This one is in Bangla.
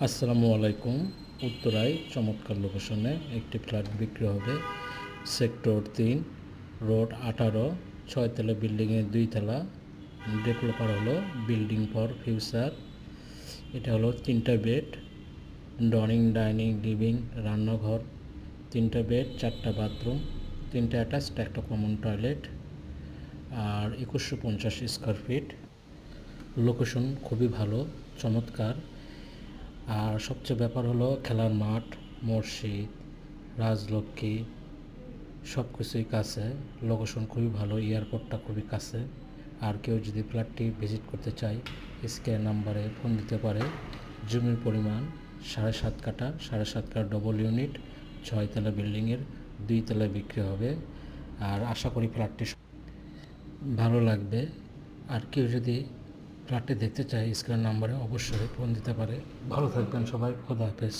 আসসালামু আলাইকুম। উত্তরায় চমৎকার লোকেশনে একটি ফ্ল্যাট বিক্রি হবে। সেক্টর 3, রোড 18, 6 তলা বিল্ডিংয়ের 2 তলা। ডেভেলপার হলো বিল্ডিং ফর ফিউচার। এটা হলো 3টা বেড, ড্রয়িং, ডাইনিং, লিভিং, রান্নাঘর, 3টা বেড, 4টা বাথরুম, 3টা অ্যাটাচড, একটা কমন টয়লেট, আর 2150 স্কোয়ার ফিট। লোকেশন খুবই ভালো, চমৎকার। আর সবচেয়ে ব্যাপার হলো খেলার মাঠ, মসজিদ, রাজলক্ষ্মী সব কিছুই কাছে। লোকেশন খুবই ভালো, এয়ারপোর্টটা খুবই কাছে। আর কেউ যদি ফ্ল্যাটটি ভিজিট করতে চায় স্ক্রিন নাম্বারে ফোন দিতে পারে। জমির পরিমাণ 7.5 কাঠা, 7.5 কাঠা ডবল ইউনিট, 6 তলা বিল্ডিংয়ের 2 তলায় বিক্রি হবে। আর আশা করি ফ্ল্যাটটি ভালো লাগবে। আর কেউ যদি ফ্ল্যাটটি দেখতে চায় স্ক্রিন নাম্বারে অবশ্যই ফোন দিতে পারে। ভালো থাকবেন সবাই, খোদা হাফেজ।